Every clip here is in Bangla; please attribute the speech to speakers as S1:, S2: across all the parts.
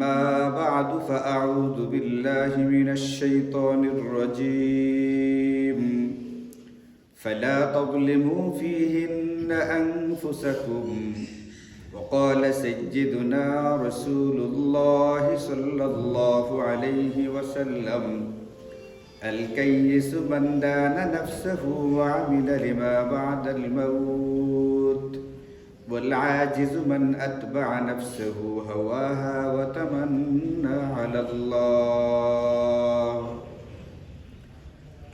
S1: أما بعد فأعوذ بالله من الشيطان الرجيم فلا تظلموا فيهن أنفسكم وقال سيدنا رسول الله صلى الله عليه وسلم الكيس من دان نفسه وعمل لما بعد الموت والعاجز من أتبع نفسه هواها وتمنى على الله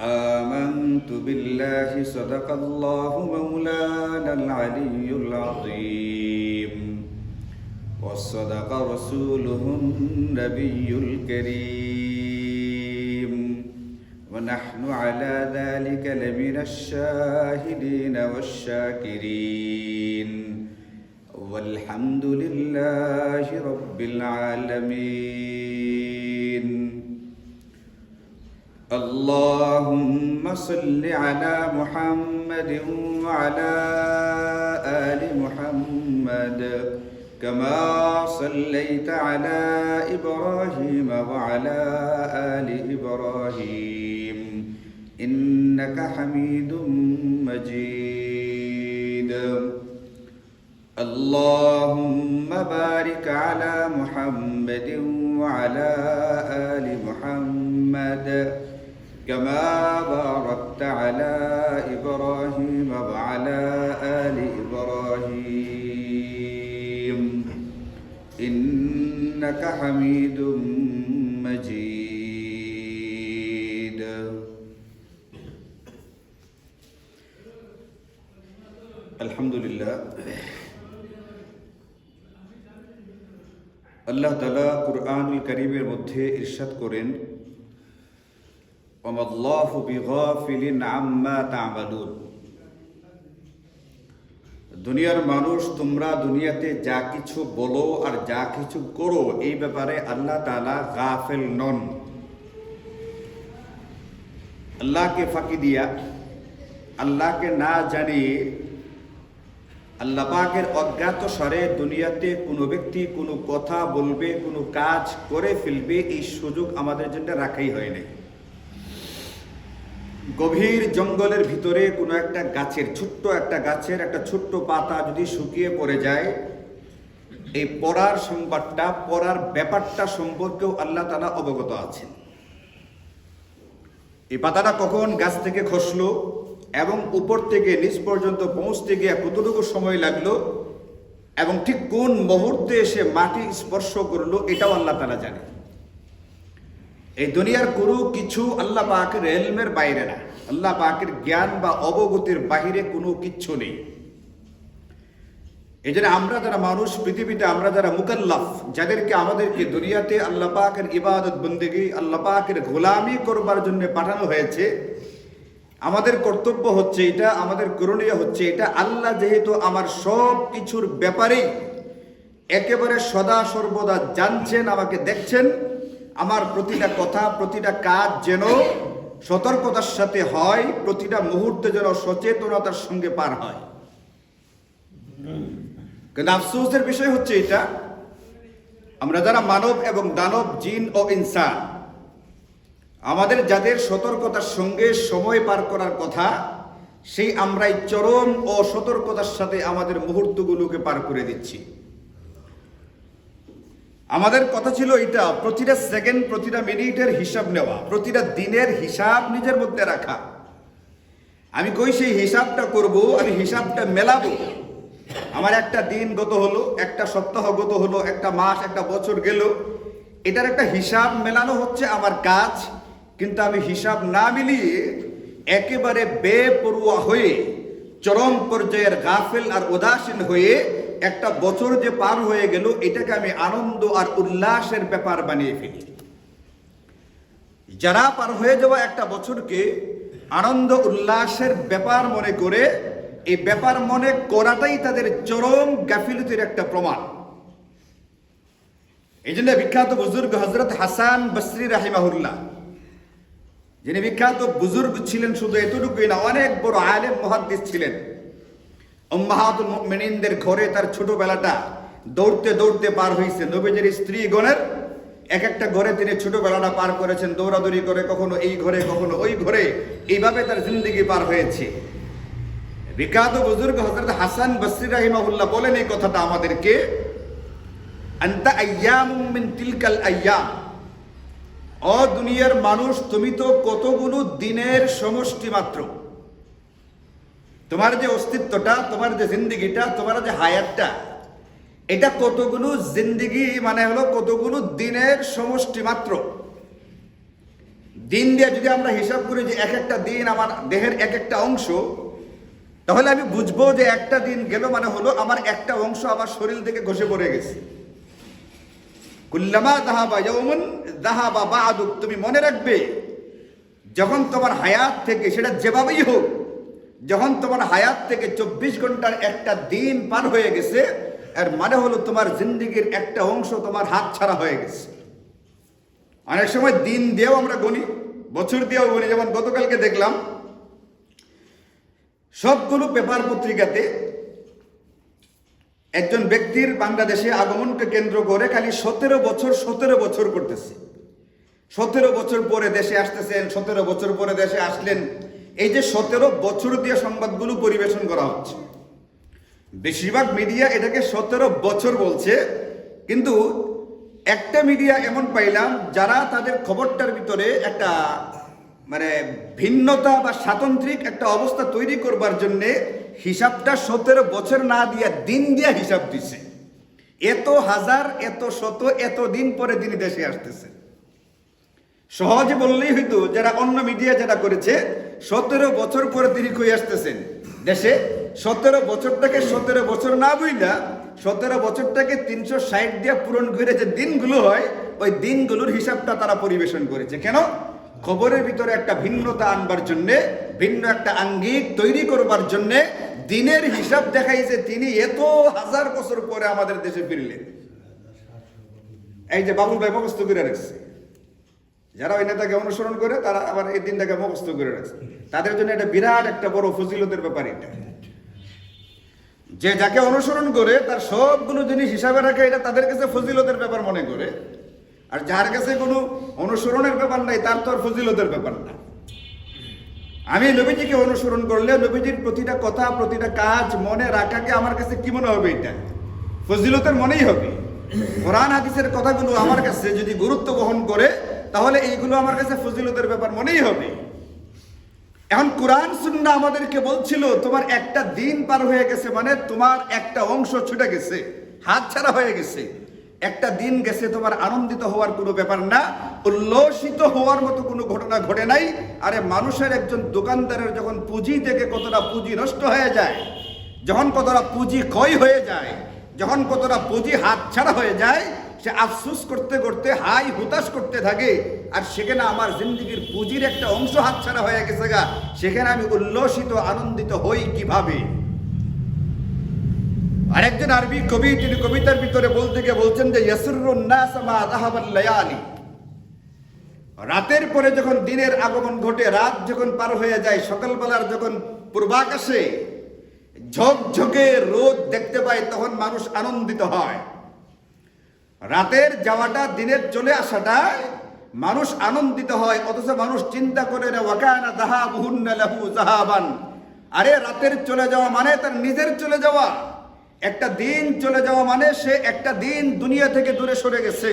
S1: آمنت بالله صدق الله مولانا العلي العظيم وصدق رسوله النبي الكريم ونحن على ذلك لمن الشاهدين والشاكرين والحمد لله رب العالمين اللهم صل على محمد وعلى آل محمد كما صليت على إبراهيم وعلى آل إبراهيم إنك حميد مجيد اللهم بارك على محمد وعلى آل محمد كما باركت على إبراهيم وعلى آل إبراهيم إنك حميد مجيد الحمد لله আল্লাহ তাআলা কুরআনুল কারীমের মধ্যে ইরশাদ করেন ওয়ামাল্লাহু বিগাফিলিন আম্মা তা'মালুন। দুনিয়ার মানুষ, তোমরা দুনিয়াতে যা কিছু বলো আর যা কিছু করো এই ব্যাপারে আল্লাহ তাআলা গাফিল নন। আল্লাহকে ফাঁকি দিয়া, আল্লাহকে না জানিয়ে, আল্লাহ পাকের অজ্ঞাত সারে দুনিয়াতে কোনো ব্যক্তি কোনো কথা বলবে, কোনো কাজ করে ফেলবে, এই সুযোগ আমাদের জন্য রাখাই হয় নাই। গভীর জঙ্গলের ভিতরে কোনো একটা গাছের, ছোট্ট একটা গাছের একটা ছোট্ট পাতা যদি শুকিয়ে পড়ে যায়, এই পড়ার সংবাদটা, পড়ার ব্যাপারটা সম্পর্কেও আল্লাহ তাআলা অবগত আছেন। এই পাতাটা কখন গাছ থেকে খসলো এবং উপর থেকে নিচ পর্যন্ত পৌঁছতে গিয়ে কতটুকু সময় লাগলো এবং ঠিক কোন মুহূর্তে এসে মাটি স্পর্শ করলো, এটাও আল্লাহ তাআলা জানে। এই দুনিয়ার কোনো কিছু আল্লাহ পাকের ইলমের বাইরে না, আল্লাহ পাকের জ্ঞান বা অবগতির বাহিরে কোনো কিচ্ছু নেই। এই জন্য আমরা যারা মানুষ, পৃথিবীতে আমরা যারা মুকাল্লাফ, যাদেরকে আমাদেরকে দুনিয়াতে আল্লাহ পাকের ইবাদত বন্দেগী, আল্লাহ পাকের গোলামি করবার জন্য পাঠানো হয়েছে, আমাদের কর্তব্য হচ্ছে এটা, আমাদের করণীয় হচ্ছে এটা, আল্লাহ যেহেতু আমার সব কিছুর ব্যাপারেই একেবারে সদা সর্বদা জানছেন, আমাকে দেখছেন, আমার প্রতিটা কথা, প্রতিটা কাজ যেন সতর্কতার সাথে হয়, প্রতিটা মুহূর্তে যেন সচেতনতার সঙ্গে পার হয়। কিন্তু আফসোসের বিষয় হচ্ছে এটা, আমরা যারা মানব এবং দানব, জিন ও ইনসান, আমাদের যাদের সতর্কতার সঙ্গে সময় পার করার কথা, সেই আমরাই চরম অসতর্কতার সাথে আমাদের মুহূর্তগুলোকে পার করে দিচ্ছি। আমাদের কথা ছিল এটা, প্রতিটা সেকেন্ড, প্রতিটা মিনিটের হিসাব নেওয়া, প্রতিটা দিনের হিসাব নিজের মধ্যে রাখা। আমি কই সেই হিসাবটা করব, আমি হিসাবটা মেলাবো। আমার একটা দিন গত হলো, একটা সপ্তাহ গত হলো, একটা মাস, একটা বছর গেল, এটার একটা হিসাব মেলানো হচ্ছে আমার কাজ। কিন্তু আমি হিসাব না মিলিয়ে একেবারে বেপরোয়া হয়ে, চরম পর্যায়ের গাফিল আর উদাসীন হয়ে একটা বছর যে পার হয়ে গেল, এটাকে আমি আনন্দ আর উল্লাসের ব্যাপার বানিয়ে ফেলি। যারা পার হয়ে যাওয়া একটা বছরকে আনন্দ উল্লাসের ব্যাপার মনে করে, এই ব্যাপার মনে করাটাই তাদের চরম গাফিলতির একটা প্রমাণ। এই জন্য বিখ্যাত বুজুর্গ হযরত হাসান বসরি রাহিমাহুল্লাহ, যিনি বিখ্যাত বুজুর্গ ছিলেন, শুধু এতটুকুই না, অনেক বড় আলেম মুহাদ্দিস ছিলেন। উম্মাহাতুল মুমিনিনদের ঘরে তার ছোটবেলাটা, দৌড়তে দৌড়তে পার হয়েছে। নবীজির স্ত্রীগণের এক একটা ঘরে তিনি ছোটবেলাটা পার করেছেন, দৌড়াদৌড়ি করে, কখনো এই ঘরে কখনো ওই ঘরে, এইভাবে তার জিন্দেগি পার হয়েছে। বিখ্যাত বুজুর্গ হযরত হাসান বসরি রাহিমাহুল্লাহ বলেন এই কথাটা আমাদেরকে, আনতা আইয়ামুম মিন তিলকাল আইয়াম, ও দুনিয়ার মানুষ, তুমি তো কতগুলো দিনের সমষ্টি মাত্র। তোমার যে অস্তিত্বটা, তোমার যে জিন্দেগিটা, তোমার যে হায়াতটা, এটা কতগুলো জিন্দেগি মানে হলো কতগুলো দিনের সমষ্টি মাত্র। দিন দিয়ে যদি আমরা হিসাব করি যে এক একটা দিন আমার দেহের এক একটা অংশ, তাহলে আমি বুঝবো যে একটা দিন গেল মানে হলো আমার একটা অংশ আমার শরীর থেকে ঘষে পড়ে গেছে। কুল্লামা যাহাবা ইয়াউমুন যাহাবা বা'দুক, তুমি মনে রাখবে যখন তোমার হায়াত থেকে, সেটা যেভাবেই হোক, যখন তোমার হায়াত থেকে 24 ঘন্টার একটা দিন পার হয়ে গেছে, এর মানে হলো তোমার জিন্দেগির একটা অংশ তোমার হাত ছাড়া হয়ে গেছে। অনেক সময় দিন দিয়েও আমরা গণি, বছর দিয়েও গণি। যেমন গতকালকে দেখলাম সবগুলো পেপার পত্রিকাতে একজন ব্যক্তির বাংলাদেশে আগমনকে কেন্দ্র করে খালি 17 বছর করতেছে। 17 বছর পরে দেশে আসতেছেন, 17 বছর পরে দেশে আসলেন। এই যে 17 বছর দিয়ে সংবাদগুলো পরিবেশন করা হচ্ছে, বেশিরভাগ মিডিয়া এটাকে 17 বছর বলছে, কিন্তু একটা মিডিয়া এমন পাইলাম যারা তাদের খবরটার ভিতরে একটা মানে ভিন্নতা বা স্বাতন্ত্রিক একটা অবস্থা তৈরি করবার জন্যে হিসাবটা 17 বছর না দিয়া দিন দিয়া হিসাব দিছে। এত হাজার, এত শত, এত দিন পরে তিনি দেশে আসতেছে। সহজে বললেই হইতো, যারা অন্য মিডিয়া যেটা করেছে, 17 বছর পরে তিনি কই আসতেছেন দেশে। 17 বছরটাকে 17 বছর না বুঝলা, 17 বছরটাকে 360 দিয়ে পূরণ করে যে দিনগুলো হয়, ওই দিনগুলোর হিসাবটা তারা পরিবেশন করেছে। কেন? খবরের ভিতরে একটা ভিন্নতা আনবার জন্যে, ভিন্ন একটা আঙ্গিক তৈরি করবার জন্যে দিনের হিসাব দেখাইছে তিনি এত হাজার বছর পরে আমাদের দেশে ফিরলেন। এই যে বাবুল ভাই মুখস্থ করে রাখছে, যারা ওই নেতাকে অনুসরণ করে তারা আবার এই দিনটাকে মুখস্থ করে রাখছে। তাদের জন্য এটা বিরাট একটা বড় ফজিলতের ব্যাপার। এটা যে যাকে অনুসরণ করে তার সবগুলো জিনিস হিসাবে রাখে, এটা তাদের কাছে ফজিলতের ব্যাপার মনে করে। আর যার কাছে কোনো অনুসরণের ব্যাপার নাই, তার তো আর ফজিলতের ব্যাপার না। আমি নবীজিকে অনুসরণ করলে নবীজির প্রতিটা কথা, প্রতিটা কাজ মনে রাখাকে আমার কাছে কি মনে হবে? এটা ফজিলতের মনেই হবে। কোরআন হাদিসের কথাগুলো আমার কাছে যদি গুরুত্ব বহন করে, তাহলে এইগুলো আমার কাছে ফজিলতের ব্যাপার মনেই হবে। এখন কোরআন সুন্নাহ আমাদেরকে বলছিল, তোমার একটা দিন পার হয়ে গেছে মানে তোমার একটা অংশ ছুটে গেছে, হাত ছাড়া হয়ে গেছে। একটা দিন গেছে, তোমার আনন্দিত হওয়ার কোনো ব্যাপার না, উল্লসিত হওয়ার মতো কোনো ঘটনা ঘটে নাই। আরে মানুষের একজন দোকানদারের যখন পুঁজি থেকে কতটা পুঁজি নষ্ট হয়ে যায়, যখন কতটা পুঁজি ক্ষয় হয়ে যায়, যখন কতটা পুঁজি হাত ছাড়া হয়ে যায়, সে আফসোস করতে করতে হাই হুতাশ করতে থাকে। আর সেখানে আমার জিন্দেগির পুঁজির একটা অংশ হাত ছাড়া হয়ে গেছে গা, সেখানে আমি উল্লসিত আনন্দিত হই কিভাবে? আরেকজন আরবি কবি, তিনি কবিতার ভিতরে বলতে গিয়ে বলছেন যে ইয়াসুরুন নাস মা যাহাবাল লায়ালি, রাতের পরে যখন দিনের আগমন ঘটে, রাত যখন পার হয়ে যায়, সকালবেলার যখন পূর্বাকাশে ঝকঝকে রোদ দেখতে পায়, তখন মানুষ আনন্দিত হয়। রাতের যাওয়াটা, দিনের চলে আসাটা মানুষ আনন্দিত হয়। অথচ মানুষ চিন্তা করে না, ওয়াকানা যাহাবুহুন্না লাহু যাহাবান, আরে রাতের চলে যাওয়া মানে তার নিজের চলে যাওয়া। একটা দিন চলে যাওয়া মানে সে একটা দিন দুনিয়া থেকে দূরে সরে গেছে।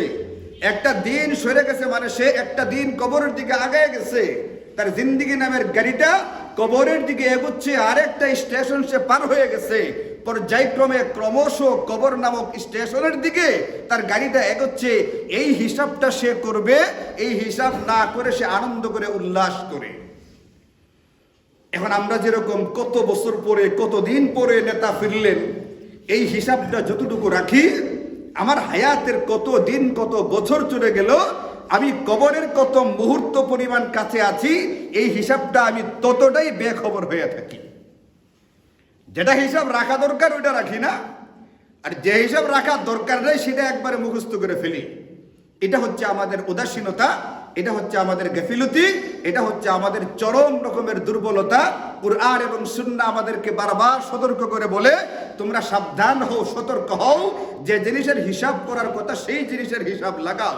S1: একটা দিন সরে গেছে মানে সে একটা দিন কবরের দিকে আগায় গেছে। তার জিন্দেগি নামের গাড়িটা কবরের দিকে এগোচ্ছে, আরেকটা স্টেশন সে পার হয়ে গেছে। পর্যায়ক্রমে ক্রমশ কবর নামক স্টেশনের দিকে তার গাড়িটা এগোচ্ছে। এই হিসাবটা সে করবে, এই হিসাব না করে সে আনন্দ করে উল্লাস করে। এখন আমরা যেরকম কত বছর পরে, কত দিন পরে নেতা ফিরলেন, এই হিসাবটা যতটুকু রাখি, আমার হায়াতের কত দিন, কত বছর চলে গেল, আমি কবরের কত মুহূর্ত পরিমাণ কাছে আছি, এই হিসাবটা আমি ততটাই বেখবর হয়ে থাকি। যেটা হিসাব রাখা দরকার ওইটা রাখি না, আর যে হিসাব রাখা দরকার নেই সেটা একবারে মুখস্থ করে ফেলি। এটা হচ্ছে আমাদের উদাসীনতা, এটা হচ্ছে আমাদের গাফিলতি, এটা হচ্ছে আমাদের চরম রকমের দুর্বলতা। কুরআন এবং সুন্নাহ আমাদেরকে বারবার সতর্ক করে বলে তোমরা সাবধান হও, সতর্ক হও, যে জিনিসের হিসাব করার কথা সেই জিনিসের হিসাব লাগাও।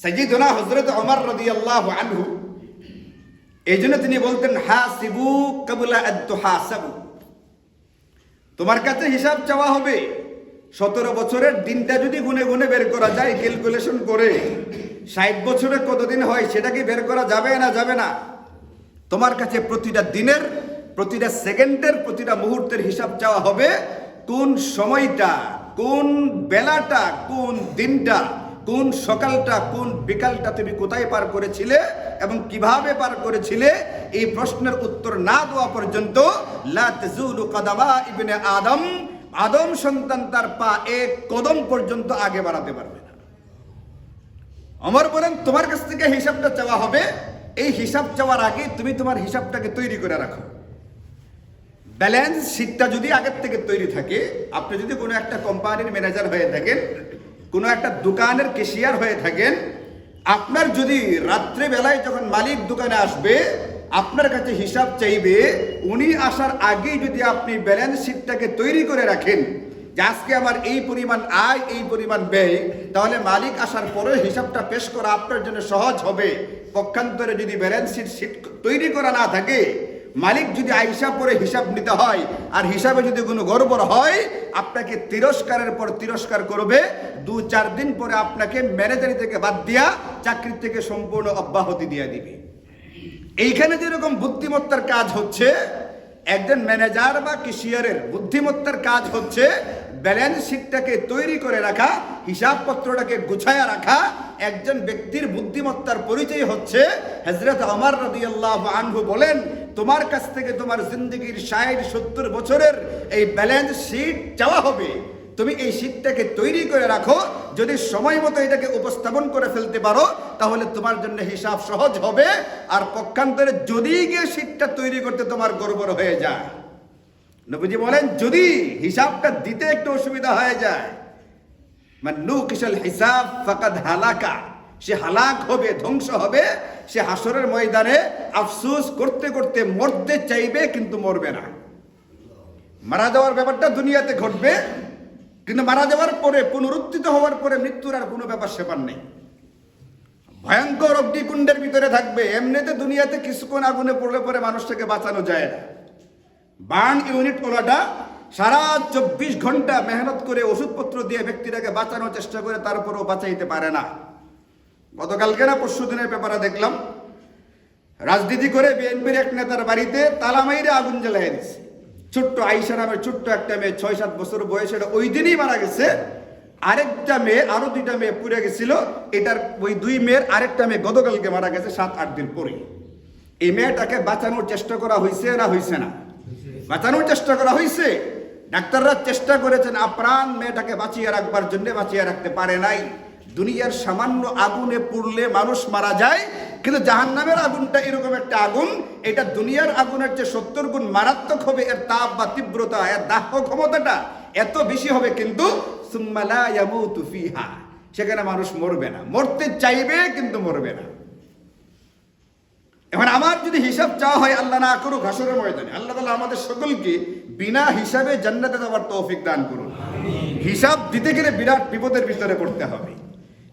S1: সাইয়্যিদুনা হযরত ওমর রাদিয়াল্লাহু আনহু এই জন্য তিনি বলতেন, হাসিবু ক্বাবলা আন তুহাসাবু, তোমার কাছে হিসাব চাওয়া হবে। 17 বছরের দিনটা যদি গুনে গুনে বের করা যায়, ক্যালকুলেশন করে 60 বছরে কতদিন হয় সেটা কি বের করা যাবে না যাবে না? তোমার কাছে প্রতিটা দিনের, প্রতিটা সেকেন্ডের, প্রতিটা মুহূর্তের হিসাব চাওয়া হবে। কোন সময়টা, কোন বেলাটা, কোন দিনটা, কোন সকালটা, কোন বিকালটা তুমি কোথায় পার করেছিলে এবং কিভাবে পার করেছিলে, এই প্রশ্নের উত্তর না দেওয়া পর্যন্ত লা তাজুলু কদামা ইবনে আদম, আদম সন্তান তার পা এক কদম পর্যন্ত আগে বাড়াতে পারবে না। ওমর বলেন, তোমার কাছ থেকে হিসাবটা চাওয়া হবে। এই হিসাব চাওয়ার আগে তুমি তোমার হিসাবটাকে তৈরি করে রাখো। ব্যালেন্স শিটটা যদি আগের থেকে তৈরি থাকে, আপনি যদি কোনো একটা কোম্পানির ম্যানেজার হয়ে থাকেন, কোনো একটা দোকানের ক্যাশিয়ার হয়ে থাকেন, আপনার যদি রাত্রেবেলায় যখন মালিক দোকানে আসবে আপনার কাছে হিসাব চাইবে, উনি আসার আগেই যদি আপনি ব্যালেন্স শিটটাকে তৈরি করে রাখেন যে আজকে আমার এই পরিমাণ আয়, এই পরিমাণ ব্যয়, তাহলে মালিক আসার পরে হিসাবটা পেশ করা আপনার জন্য সহজ হবে। পক্ষান্তরে যদি ব্যালেন্স শিট তৈরি করা না থাকে, মালিক যদি আইসা পরে হিসাব নিতে হয় আর হিসাবে যদি কোনো গড়বড় হয়, আপনাকে তিরস্কারের পর তিরস্কার করবে। 2-4 দিন পরে আপনাকে ম্যানেজারি থেকে বাদ দিয়া চাকরি থেকে সম্পূর্ণ অব্যাহতি দিয়ে দিবে। এইখানে যেরকম বুদ্ধিমত্তার কাজ হচ্ছে, একজন ম্যানেজার বা ক্যাশিয়ারের বুদ্ধিমত্তার কাজ হচ্ছে ব্যালেন্স শিটটাকে তৈরি করে রাখা, হিসাবপত্রটাকে গুছায়া রাখা। একজন ব্যক্তির বুদ্ধিমত্তার পরিচয় হচ্ছে, হযরত ওমর রাদিয়াল্লাহু আনহু বলেন, তোমার কাছ থেকে তোমার জিন্দেগির 60-70 বছরের এই ব্যালেন্স শিট চাওয়া হবে। তুমি এই শিটটাকে তৈরি করে রাখো। যদি সময় মতো এটাকে উপস্থাপন করে ফেলতে পারো তাহলে তোমার জন্য হিসাব সহজ হবে। আর পক্ষান্তরে যদি গিয়ে শিটটা তৈরি করতে তোমার গড়বড় হয়ে যায়, নবীজি বলেন, যদি হিসাবটা দিতে একটু অসুবিধা হয়ে যায়, মান নুকিশাল হিসাব ফাকাদ হালাকা, সে হালাক হবে, ধ্বংস হবে। সে হাসরের ময়দানে আফসোস করতে করতে মরতে চাইবে কিন্তু মরবে না। মারা যাওয়ার ব্যাপারটা দুনিয়াতে ঘটবে, কিন্তু মারা যাওয়ার পরে, পুনরুত্থিত হওয়ার পরে মৃত্যুর আর কোনো ব্যাপার সেপার নেই। ভয়ঙ্কর অগ্নিকুণ্ডের ভিতরে থাকবে। এমনিতে দুনিয়াতে কিছুক্ষণ আগুনে পড়লে পরে মানুষটাকে বাঁচানো যায় না। বার্ন ইউনিট ওলাটা সারা 24 ঘন্টা মেহনত করে ওষুধপত্র দিয়ে ব্যক্তিটাকে বাঁচানোর চেষ্টা করে, তারপরেও বাঁচাইতে পারে না। গতকালকে না পরশু দিনের পেপারে দেখলাম, রাজনীতি করে বিএনপির এক নেতার বাড়িতে তালা মাইরে আগুন জ্বালিয়ে দিচ্ছে। ছোট্ট আইসা নামের ছোট্ট একটা মেয়ে, 6-7 বছর বয়সে, ওই দিনই মারা গেছে। আরেকটা মেয়ে, আরো 2টা মেয়ে পুড়ে গেছিল। এটার ওই 2 মেয়ের আরেকটা মেয়ে গতকালকে মারা গেছে 7-8 দিন পরে। এই মেয়েটাকে বাঁচানোর চেষ্টা করা হয়েছে না হয়েছে না? বাঁচানোর চেষ্টা করা হয়েছে। ডাক্তাররা চেষ্টা করেছেন আপ্রাণ মেয়েটাকে বাঁচিয়ে রাখবার জন্য, বাঁচিয়ে রাখতে পারে নাই। দুনিয়ার সামান্য আগুনে পুড়লে মানুষ মারা যায়, কিন্তু জাহান্নামের আগুনটা এরকম একটা আগুন, এটা দুনিয়ার আগুনের চেয়ে 70 গুণ মারাত্মক হবে। এর তাপ বা তীব্রতা, এর দাহ ক্ষমতাটা এত বেশি হবে, কিন্তু সুম্মা লা ইয়ামুতু ফিহা, সেখানে মানুষ মরবে না। মরতে চাইবে কিন্তু মরবে না। এখন আমার যদি হিসাব চাওয়া হয়, আল্লাহ না করুক, হাসরের ময়দানে আল্লাহ তাআলা আমাদের সকলকে বিনা হিসাবে জান্নাতে যাওয়ার তৌফিক দান করুন। হিসাব দিতে গেলে বিরাট বিপদের ভিতরে পড়তে হবে।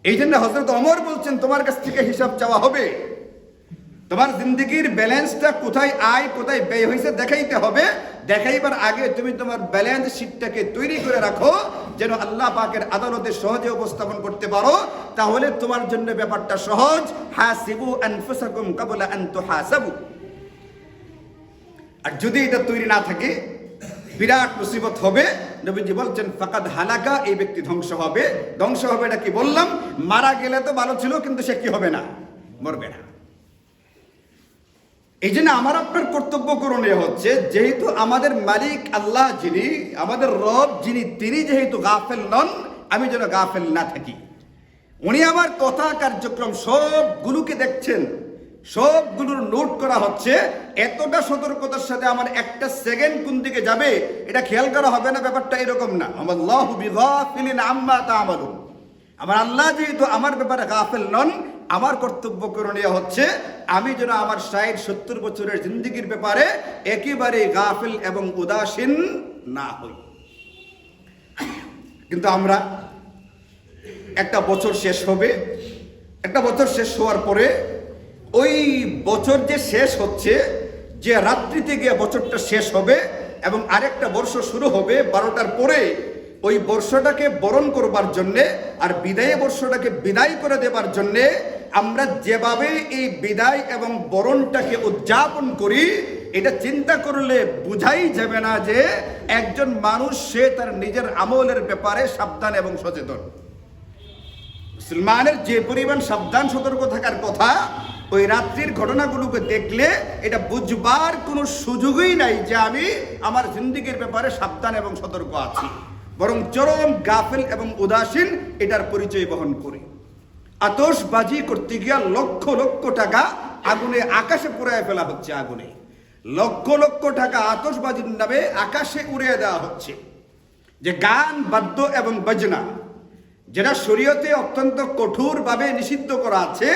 S1: এই জন্য হযরত ওমর বলছেন, তোমার কাছ থেকে হিসাব চাওয়া হবে। তোমার জিন্দেগির ব্যালেন্সটা কোথায় আয় কোথায় ব্যয় হয়েছে দেখাইতে হবে। দেখাইবার আগে তুমি তোমার ব্যালেন্স শিটটাকে তৈরি করে রাখো, যেন আল্লাহ পাকের আদালতে সহজে উপস্থাপন করতে পারো। তাহলে তোমার জন্য ব্যাপারটা সহজ। হাসিবু আনফুসাকুম ক্বাবলা আন তুহাসাবু। আর যদি এটা তৈরি না থাকে, বিরাট মুসিবত হবে। নবীজি বলছেন, ফাকাদ হালাকা, এই ব্যক্তি ধ্বংস হবে। ধ্বংস হবে এটা কি বললাম, মারা গেলে তো ভালো ছিল, কিন্তু সে কি হবে না, মরবে না। এই জন্য আমার আপনার কর্তব্য করণীয় হচ্ছে, যেহেতু আমাদের মালিক আল্লাহ যিনি, আমাদের রব যিনি, তিনি যেহেতু গাফেল নন, আমি যেন গাফেল না থাকি। উনি আমার কথা কার্যক্রম সবগুলোকে দেখছেন, সবগুলোর নোট করা হচ্ছে। এতটা সতর্কতার সাথে আমার একটা সেকেন্ড কোন দিকে যাবে এটা খেয়াল করা হবে না। ব্যাপারটা এরকম না। আল্লাহু বিগাফিলিন আম্মা তা'মালুন। আমার আল্লাহ যেহেতু আমার ব্যাপারে গাফেল নন, আমার কর্তব্য করণীয় হচ্ছে আমি যেন আমার 60-70 বছরের জিন্দেগির ব্যাপারে একেবারে গাফেল এবং উদাসীন না হই। কিন্তু আমরা একটা বছর শেষ হবে, একটা বছর শেষ হওয়ার পরে ওই বছর যে শেষ হচ্ছে, যে রাত্রিতে গিয়ে বছরটা শেষ হবে এবং আরেকটা বর্ষ শুরু হবে 12টার পরে, ওই বর্ষটাকে বরণ করবার জন্যে আর বিদায় বর্ষটাকে বিদায় করে দেবার জন্যে আমরা যেভাবে এই বিদায় এবং বরণটাকে উদযাপন করি, এটা চিন্তা করলে বোঝাই যাবে না যে একজন মানুষ সে তার নিজের আমলের ব্যাপারে সাবধান এবং সচেতন। মুসলমানের যে পরিমাণ সাবধান সতর্ক থাকার কথা, ওই রাত্রির ঘটনাগুলোকে দেখলে এটা বুঝবার কোনো সুযোগই নাই যে আমি আমার জিন্দেগির ব্যাপারে সাবধান এবং সতর্ক আছি, বরং চরম গাফেল এবং উদাসীন এটার পরিচয় বহন করে। আতশবাজি করতে গিয়া লক্ষ লক্ষ টাকা আগুনে আকাশে পুড়ায় ফেলা হচ্ছে, আগুনে লক্ষ লক্ষ টাকা আতশবাজির নামে আকাশে উড়িয়ে দেওয়া হচ্ছে। যে গান বাদ্য এবং বাজনা যেটা শরীয়তে অত্যন্ত কঠোরভাবে নিষিদ্ধ করা আছে,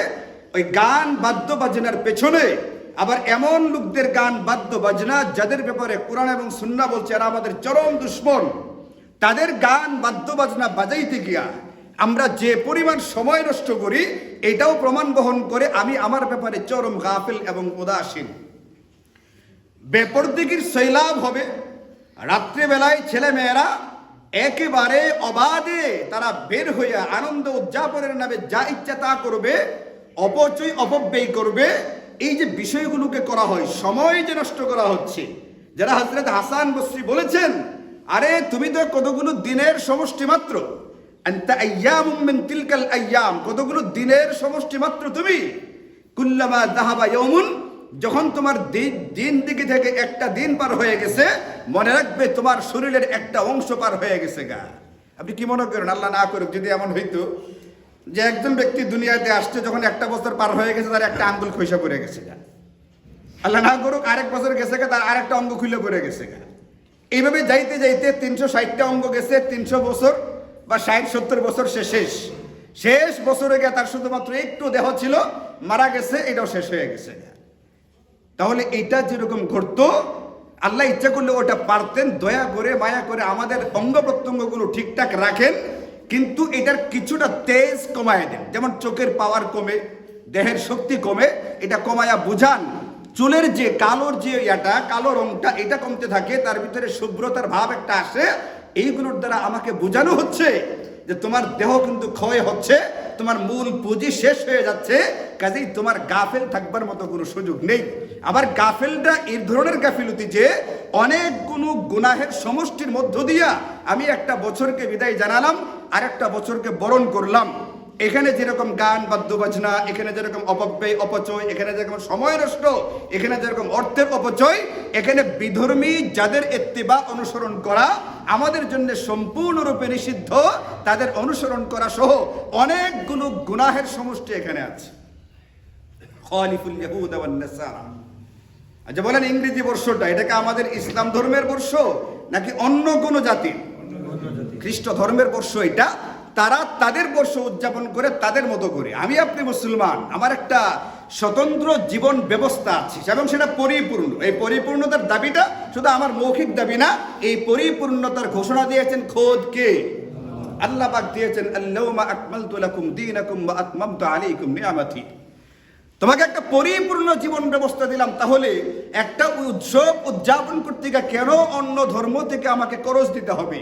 S1: ওই গান বাদ্য বাজনার পেছনে আবার এমন লোকদের গান বাদ্য বাজনা যাদের ব্যাপারে কোরআন এবং সুন্নাহ বলছে এরা আমাদের চরম দুশ্মন, তাদের গান বাদ্য বাজনা বাজাইতে গিয়া আমরা যে পরিমাণ সময় নষ্ট করি, এটাও প্রমাণ বহন করে আমি আমার ব্যাপারে চরম গাফিল এবং উদাসীন। বেপরদিগির সৈলাভ হবে। রাত্রিবেলায় ছেলে মেয়েরা একেবারে অবাধে তারা বের হইয়া আনন্দ উদযাপনের নামে যা ইচ্ছা তা করবে, অপচয় অপব্যয় করবে। এই যে বিষয়গুলোকে করা হয়, সময় যে নষ্ট করা হচ্ছে, যারা হযরত হাসান বসরি বলেছেন, আরে তুমি তো কতগুলো দিনের সমষ্টি মাত্র, আনতা আইয়ামুম মিন তিলকাল আইয়াম, কতগুলো দিনের সমষ্টি মাত্র তুমি। কুল্লামা যাহাবা ইয়াউমুন, যখন তোমার দিন দিকে থেকে একটা দিন পার হয়ে গেছে, মনে রাখবে তোমার শরীরের একটা অংশ পার হয়ে গেছে গা। আপনি কি মনে করেন, আল্লাহ না করুক যদি এমন হইতো যে একজন ব্যক্তি দুনিয়াতে আসছে, যখন একটা বছর পার হয়ে গেছে তার একটা আঙ্গুল খইসা পড়ে গেছে গা, আল্লাহ না করুক আরেক বছর গেছে গা তার আরেকটা অঙ্গ খুলে পড়ে গেছে গা। এইভাবে যাইতে যাইতে 360টা অঙ্গ গেছে, 300 বছর বা 60-70 বছর শেষ বছরে গিয়ে তার শুধুমাত্র একটু দেহ ছিল, মারা গেছে, এটাও শেষ হয়ে গেছে। তাহলে এটা যেরকম ঘটতো, আল্লাহ ইচ্ছা করলে ওটা পারতেন, দয়া করে মায়া করে আমাদের অঙ্গ প্রত্যঙ্গগুলো ঠিকঠাক রাখেন, কিন্তু এটার কিছুটা তেজ কমায় দেন। যেমন চোখের পাওয়ার কমে, দেহের শক্তি কমে, এটা কমায়া বুঝান। চুলের যে কালোর যে কালো রংটা এটা কমতে থাকে, তার ভিতরে শুভ্রতার ভাব একটা আসে। এইগুলোর দ্বারা আমাকে বোঝানো হচ্ছে যে তোমার দেহ কিন্তু ক্ষয় হচ্ছে, তোমার মূল পুঁজি শেষ হয়ে যাচ্ছে, কাজেই তোমার গাফেল থাকবার মতো কোনো সুযোগ নেই। আবার গাফেলটা এই ধরনের গাফিলতি যে অনেকগুলো গুনাহের সমষ্টির মধ্য দিয়া আমি একটা বছরকে বিদায় জানালাম, আর একটা বছরকে বরণ করলাম। এখানে যেরকম গান বাদ্য বাজনা, এখানে যেরকম অপব্যয় অপচয়, এখানে যেরকম সময় নষ্ট, এখানে যেরকম অর্থের অপচয়, এখানে বিধর্মী যাদের ইত্তিবা অনুসরণ করা আমাদের জন্য সম্পূর্ণরূপে নিষিদ্ধ, তাদের অনুসরণ করা সহ অনেকগুলো গুনাহের সমষ্টি এখানে আছে। খালিফুল ইয়াহুদ ওয়ান নাসারা। আচ্ছা বলেন, ইংরেজি বর্ষটা এটাকে আমাদের ইসলাম ধর্মের বর্ষ নাকি অন্য কোনো জাতির? খ্রিস্ট ধর্মের বর্ষ এটা। তারা তাদের বর্ষ উদযাপন করে তাদের মতো করে। আমি আপনি মুসলমান, আমার একটা স্বতন্ত্র জীবন ব্যবস্থা আছে এবং সেটা পরিপূর্ণ। এই পরিপূর্ণতার দাবিটা শুধু আমার মৌখিক দাবি না, এই পরিপূর্ণতার ঘোষণা দিয়েছেন খোদ কে? আল্লাহ পাক দিয়েছেন, আল-ইয়াওমা আকমালতু লাকুম দীনাকুম ওয়া আতমামতু আলাইকুম নিআমাতি। তোমাকে একটা পরিপূর্ণ জীবন ব্যবস্থা দিলাম, তাহলে একটা উৎসব উদযাপন করতে গিয়ে কেন অন্য ধর্ম থেকে আমাকে খরচ দিতে হবে?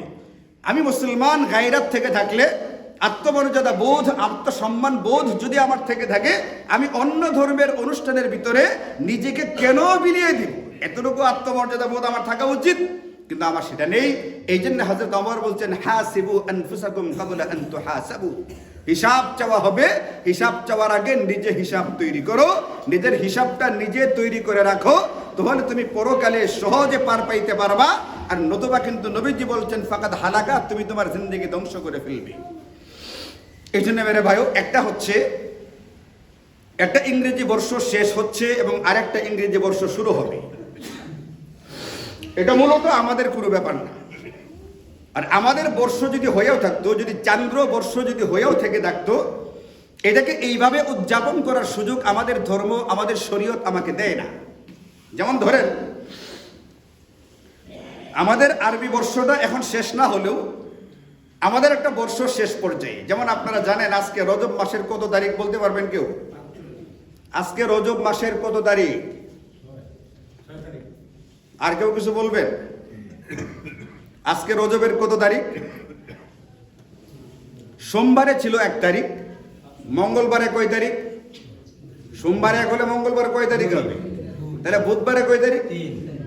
S1: আমি মুসলমান গায়রাত থেকে থাকলে, আত্মমর্যাদা বোধ, আত্মসম্মান বোধ যদি আমার থেকে থাকে, আমি অন্য ধর্মের অনুষ্ঠানের ভিতরে নিজেকে কেন বিলিয়ে দিব? এতটুকু আত্মমর্যাদা বোধ আমার থাকা উচিত, কিন্তু আমার সেটা নেই। এই জন্য হযরত ওমর বলছেন, হাসিবু আনফুসাকুম ক্বাবলা আন তুহাসাবু। হিসাব চাওয়া হবে, হিসাব চাওয়ার আগে নিজে হিসাব তৈরি করো, নিজের হিসাবটা নিজে তৈরি করে রাখো, তাহলে তুমি পরকালে সহজে পার পাইতে পারবা। আর নতুবা কিন্তু নবীজি বলছেন, ফাকাদ হালাকা, তুমি তোমার জিন্দেগি ধ্বংস করে ফেলবে। এই জন্য মেরে ভাইও, একটা হচ্ছে একটা ইংরেজি বর্ষ শেষ হচ্ছে এবং আরেকটা ইংরেজি বর্ষ শুরু হবে। এটা মূলত আমাদের কোনো ব্যাপার না। আর আমাদের বর্ষ যদি হয়েও থাকতো, যদি চান্দ্র বর্ষ যদি হয়েও থেকে থাকতো, এটাকে এইভাবে উদযাপন করার সুযোগ আমাদের ধর্ম, আমাদের শরীয়ত আমাকে দেয় না। যেমন ধরেন, আমাদের আরবি বর্ষটা এখন শেষ না হলেও আমাদের একটা বর্ষ শেষ পর্যায়ে। যেমন আপনারা জানেন আজকে রজব মাসের কত তারিখ বলতে পারবেন কেউ? আজকে রজব মাসের কত তারিখ? আর কেউ কিছু বলবেন? আজকে রজবের কত তারিখ? সোমবারে ছিল 1 তারিখ, মঙ্গলবারে কয় তারিখ? সোমবারে 1 হলে মঙ্গলবারে কয় তারিখ হবে? তাহলে বুধবারে কয় তারিখ?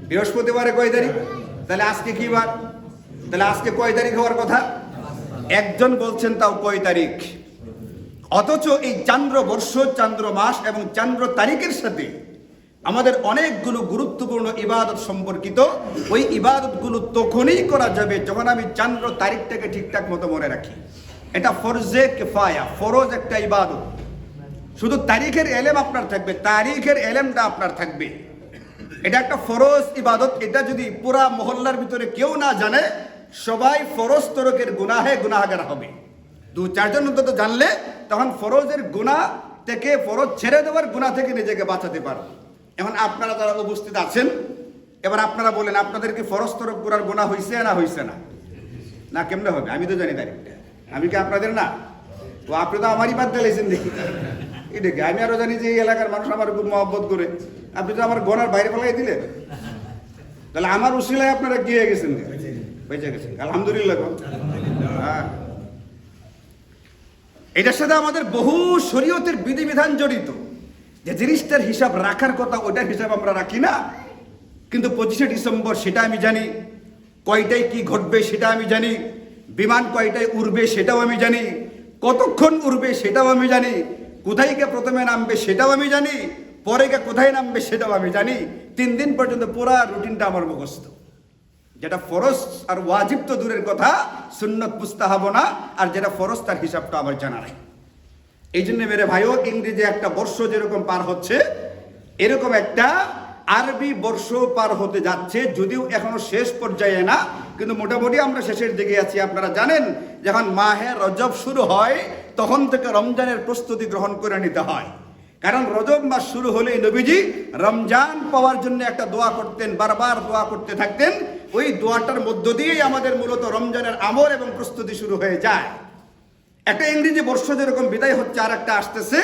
S1: বৃহস্পতিবারে কয় তারিখ? তাহলে আজকে কি বার? তাহলে আজকে কয় তারিখ হওয়ার কথা? একজন বলছেন তাও কয় তারিখ। অথচ এই চান্দ্র বর্ষ, চান্দ্র মাস এবং চান্দ্র তারিখের সাথে আমাদের অনেকগুলো গুরুত্বপূর্ণ ইবাদত সম্পর্কিত। ওই ইবাদতগুলো তখনই করা যাবে যখন আমি চান্দ্র তারিখটাকে ঠিকঠাক মতো মনে রাখি। এটা ফরজে কিফায়া, ফরজ একটা ইবাদত। শুধু তারিখের এলেম আপনার থাকবে, তারিখের এলেমটা আপনার থাকবে, এটা একটা ফরজ ইবাদত। এটা যদি পুরা মহল্লার ভিতরে কেউ না জানে, সবাই ফরজ তরকের গুনাহে গুনাহগার হবে। 2-4 জন অন্তত জানলে তখন ফরজের গুনাহ থেকে, ফরজ ছেড়ে দেওয়ার গুনাহ থেকে নিজেকে বাঁচাতে পারবে। এখন আপনারা যারা উপস্থিত আছেন, এবার আপনারা বলেন আপনাদের কি ফরজ তরক করার গুনাহ হয়েছে না হয়েছে না? না কেমনে হবে? আমি তো জানি তারিখটা, আমি কি আপনাদের না? তো আপনি তো আমারই বাদ দিয়েছেন দেখি। এই দেখে আমি আরো জানি যে এই এলাকার মানুষ আমার খুব মহব্বত করে, আপনি তো আমার গনার বাইরে ফেলাই দিলেন। তাহলে আমার উসিলায় আপনারা কি হয়ে গেছেন? বেঁচে গেছেন, আলহামদুলিল্লাহ। হ্যাঁ, এটার সাথে আমাদের বহু শরীয়তের বিধিবিধান জড়িত। যে জিনিসটার হিসাব রাখার কথা ওটার হিসাব আমরা রাখি না, কিন্তু 25শে ডিসেম্বর সেটা আমি জানি, কয়টায় কি ঘটবে সেটা আমি জানি, বিমান কয়টায় উড়বে সেটাও আমি জানি, কতক্ষণ উড়বে সেটাও আমি জানি, কোথায় কে প্রথমে নামবে সেটাও আমি জানি, পরে কে কোথায় নামবে সেটাও আমি জানি। 3 দিন পর্যন্ত পুরো রুটিনটা আমার মুখস্থ। যেটা ফরজ আর ওয়াজিব তো দূরের কথা, সুন্নত মুস্তাহাব না, আর যেটা ফরজ তার হিসাবটা আমার জানা নাই। এই জন্য মেরে ভাইও, ইংরেজি একটা বর্ষ যেরকম পার হচ্ছে, এরকম একটা আরবি বর্ষ পার হতে যাচ্ছে। যদিও এখনো শেষ পর্যায়ে না, কিন্তু মোটামুটি আমরা শেষের দিকে আছি। আপনারা জানেন যখন মাহে রজব শুরু হয় তখন থেকে রমজানের প্রস্তুতি গ্রহণ করে নিতে হয়। কারণ রজব মাস শুরু হলেই নবীজি রমজান পাওয়ার জন্য একটা দোয়া করতেন, বারবার দোয়া করতে থাকতেন। ওই দোয়াটার মধ্য দিয়েই আমাদের মূলত রমজানের আমল এবং প্রস্তুতি শুরু হয়ে যায়। একটা ইংরেজি বর্ষ যেরকম বিদায় হচ্ছে, আর একটা আসতেছে,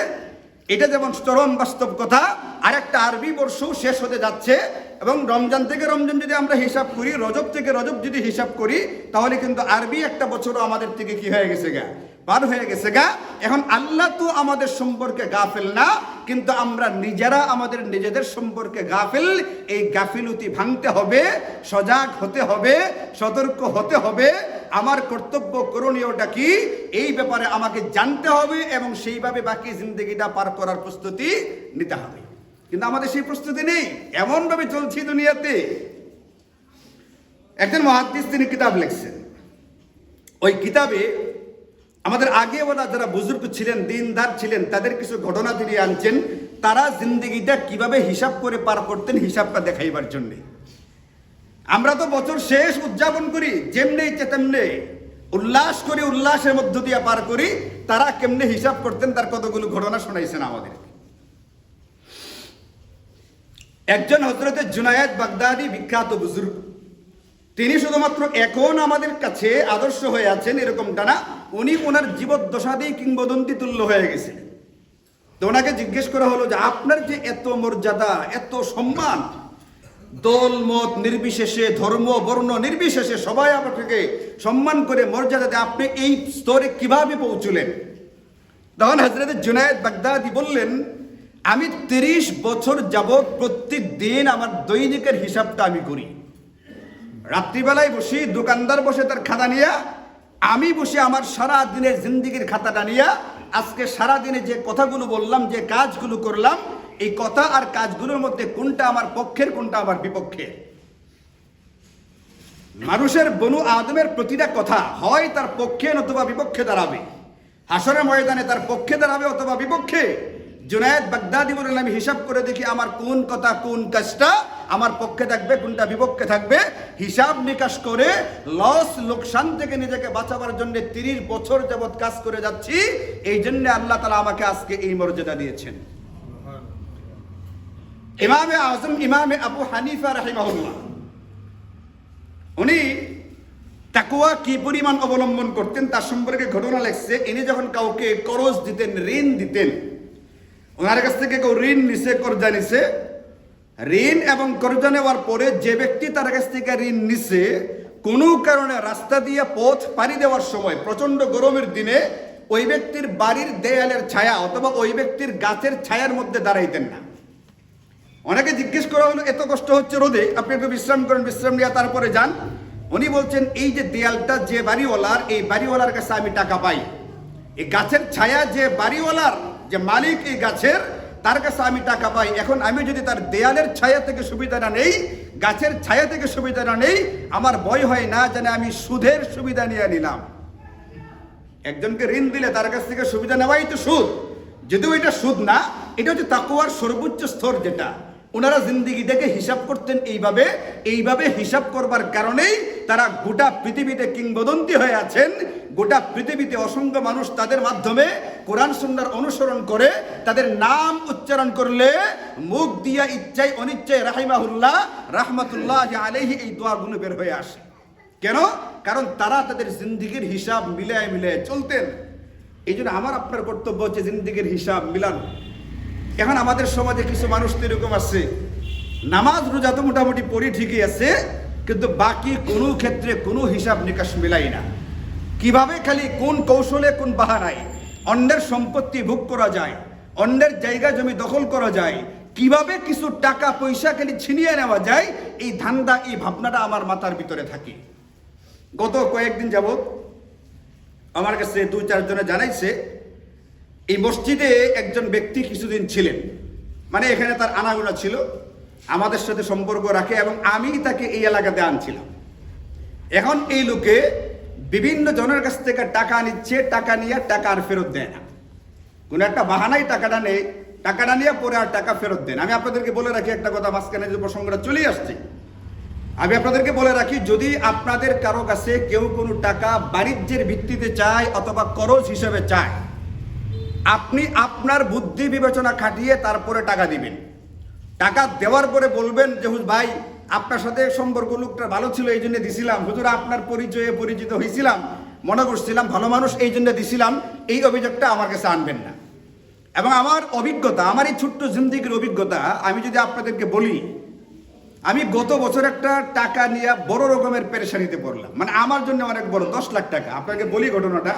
S1: এটা যেমন চরম বাস্তব কথা। আর একটা আরবি বর্ষ শেষ হতে যাচ্ছে, এবং রমজান থেকে রমজান যদি আমরা হিসাব করি, রজব থেকে রজব যদি হিসাব করি, তাহলে কিন্তু আরবি একটা বছরও আমাদের থেকে কি হয়ে গেছে গা, পার হয়ে গেছে গা। এখন আল্লাহ তো আমাদের সম্পর্কে গাফেল না, কিন্তু আমরা নিজেরা আমাদের নিজেদের সম্পর্কে গাফেল। এই গাফিলতি ভাঙতে হবে, সজাগ হতে হবে, সতর্ক হতে হবে। আমার কর্তব্য করণীয়টা কি, এই ব্যাপারে আমাকে জানতে হবে এবং সেইভাবে বাকি জিন্দগিটা পার করার প্রস্তুতি নিতে হবে। কিন্তু আমাদের সেই প্রস্তুতি নেই, এমনভাবে চলছি দুনিয়াতে। একজন মুহাদ্দিস তিনি কিতাব লিখছেন, ওই কিতাবে আমাদের আগে ওরা যারা বুজুর্গ ছিলেন, দিনদার ছিলেন, তাদের কিছু ঘটনা তিনি আনছেন। তারা জিন্দগিটা কিভাবে হিসাব করে পার করতেন, হিসাবটা দেখাইবার জন্যে। আমরা তো বছর শেষ উদযাপন করি যেমনে ইচ্ছে তেমনে, উল্লাস করি, উল্লাসের মধ্য দিয়ে পার করি। তারা কেমনে হিসাব করতেন তার কতগুলো ঘটনা শোনাইছেন আমাদের। একজন হযরতে জুনায়েদ বাগদাদি, বিখ্যাত বুজুর্গ, তিনি শুধুমাত্র এখন আমাদের কাছে আদর্শ হয়ে আছেন এরকমটা না, উনি ওনার জীবদ্দশাতেই কিংবদন্তি তুল্য হয়ে গেছেন। তো ওনাকে জিজ্ঞেস করা হলো যে আপনার যে এত মর্যাদা, এত সম্মান, দল মত নির্বিশেষে, ধর্ম বর্ণ নির্বিশেষে সবাই আপনাকে সম্মান করে মর্যাদাতে, আপনি এই স্তরে কিভাবে পৌঁছলেন? তখন হযরত জুনায়েদ বাগদাদি বললেন, আমি 30 বছর যাবৎ প্রত্যেক দিন আমার দৈনিকের হিসাবটা আমি করি। রাত্রিবেলায় বসি, দোকানদার বসে তার খাতা নিয়ে, আমি বসে আমার সারা দিনের জিন্দিগির খাতাটা নিয়ে, আজকে সারা দিনে যে কথাগুলো বললাম, যে কাজগুলো করলাম, এই কথা আর কাজগুলোর মধ্যে কোনটা আমার পক্ষের, কোনটা আমার বিপক্ষের। মানুষের বনু আদমের প্রতিটা কথা হয় তার পক্ষে অথবা বিপক্ষে দাঁড়াবে, হাসরের ময়দানে তার পক্ষে দাঁড়াবে অথবা বিপক্ষে। জুনায়েদ বাগদাদি বলেন, আমি হিসাব করে দেখি আমার কোন কথা কোন কাজটা আমার পক্ষে থাকবে, কোনটা বিপক্ষে থাকবে, হিসাব নিকাশ করে লস লোকসান থেকে নিজেকে বাঁচাবার জন্য 30 বছর যাবৎ কাজ করে যাচ্ছি। এই জন্য আল্লাহ তাআলা আমাকে আজকে এই মর্যাদা দিয়েছেন। ইমামে আজম ইমামে আবু হানিফা রাহিমাহুল্লাহ, উনি তাকওয়া কি পরিমাণ অবলম্বন করতেন তার সম্পর্কে ঘটনা লেখছে। ইনি যখন কাউকে করজ দিতেন, ঋণ দিতেন, ওনার কাছ থেকে কেউ ঋণ নিছে, কর্জা নিছে, ঋণ এবং কর্জা নেওয়ার পরে যে ব্যক্তি তার কাছ থেকে ঋণ নিছে, কোনো কারণে রাস্তা দিয়ে পথ পাড়ি দেওয়ার সময় প্রচন্ড গরমের দিনে ওই ব্যক্তির বাড়ির দেয়ালের ছায়া অথবা ওই ব্যক্তির গাছের ছায়ার মধ্যে দাঁড়াইতেন না। অনেকে জিজ্ঞেস করা হলো, এত কষ্ট হচ্ছে রোদে, আপনি একটু বিশ্রাম করেন, বিশ্রাম নিয়ে তারপরে যান। উনি বলছেন, এই যে দেয়ালটা যে বাড়িওয়ালার, এই বাড়িওয়ালার কাছে আমি টাকা পাই, এই গাছের ছায়া যে বাড়িওয়ালার, যে মালিক এই গাছের, তার কাছে আমি টাকা পাই। এখন আমি যদি তার দেয়ালের ছায়া থেকে সুবিধা না নেই, গাছের ছায়া থেকে সুবিধা না নেই, আমার ভয় হয় না জানে আমি সুদের সুবিধা নিয়ে নিলাম। একজনকে ঋণ দিলে তার কাছ থেকে সুবিধা নেওয়াই তো সুদ, যদিও এটা সুদ না, এটা হচ্ছে তাকওয়ার সর্বোচ্চ স্তর। যেটা ওনারা জিন্দেগিটাকে হিসাব করতেন এইভাবে হিসাব করবার কারণেই তারা গোটা পৃথিবীতে কিংবদন্তি হয়ে আছেন। গোটা পৃথিবীতে অসংখ্য মানুষ তাদের মাধ্যমে কোরআন সুন্নাহর অনুসরণ করে, তাদের নাম উচ্চারণ করলে মুখ দিয়া ইচ্ছায় অনিচ্ছায় রাহিমাহুল্লাহ রাহমাতুল্লাহ আলাইহি এই দোয়াগুলো বের হয়ে আসে। কেন? কারণ তারা তাদের জিন্দেগির হিসাব মিলায় মিলায় চলতেন। এই জন্য আমার আপনার কর্তব্য হচ্ছে জিন্দেগির হিসাব মিলানো। এখন আমাদের সমাজে কিছু মানুষ তো এরকম আছে, নামাজ রোজা তো মোটামুটি পড়ি ঠিকই আছে, কিন্তু বাকি কোনো ক্ষেত্রে কোনো হিসাব নিকাশ মিলাই না। কিভাবে খালি কোন কৌশলে, কোন বাহানায় অন্যের সম্পত্তি ভোগ করা যায়, অন্যের জায়গা জমি দখল করা যায়, কিভাবে কিছু টাকা পয়সা খালি ছিনিয়ে নেওয়া যায়, এই ধান্দা, এই ভাবনাটা আমার মাথার ভিতরে থাকে। গত কয়েকদিন যাবৎ আমার কাছে 2-4 জনে জানাইছে, এই মসজিদে একজন ব্যক্তি কিছুদিন ছিলেন, মানে এখানে তার আনাগোনা ছিল, আমাদের সাথে সম্পর্ক রাখে এবং আমি তাকে এই এলাকাতে আনছিলাম। এখন এই লোকে বিভিন্ন জনের কাছ থেকে টাকা নিচ্ছে, টাকা নিয়ে টাকা আর ফেরত দেয় না। কোনো একটা বাহানায় টাকাটা নেই, টাকাটা নিয়ে পরে আর টাকা ফেরত দেন। আমি আপনাদেরকে বলে রাখি একটা কথা, মাঝখানে যে প্রসঙ্গটা চলে আসছে, আমি আপনাদেরকে বলে রাখি, যদি আপনাদের কারো কাছে কেউ কোনো টাকা বাণিজ্যের ভিত্তিতে চায় অথবা করজ হিসেবে চায়, আপনি আপনার বুদ্ধি বিবেচনা খাটিয়ে তারপরে টাকা দিবেন। টাকা দেওয়ার পরে বলবেন যে হুজুর ভাই, আপনার সাথে সম্পর্ক লোকটা ভালো ছিল এই জন্য দিছিলাম, হুজুর আপনার পরিচয়ে পরিচিত হয়েছিলাম, মনে করছিলাম ভালো মানুষ এই জন্য দিছিলাম, এই অভিযোগটা আমার কাছে আনবেন না। এবং আমার অভিজ্ঞতা, আমার এই ছোট্ট জিন্দেগির অভিজ্ঞতা আমি যদি আপনাদেরকে বলি, আমি গত বছর একটা টাকা নিয়ে বড় রকমের পেরেশানিতে পড়লাম, মানে আমার জন্য অনেক বড়, 10 লাখ টাকা। আপনাকে বলি ঘটনাটা,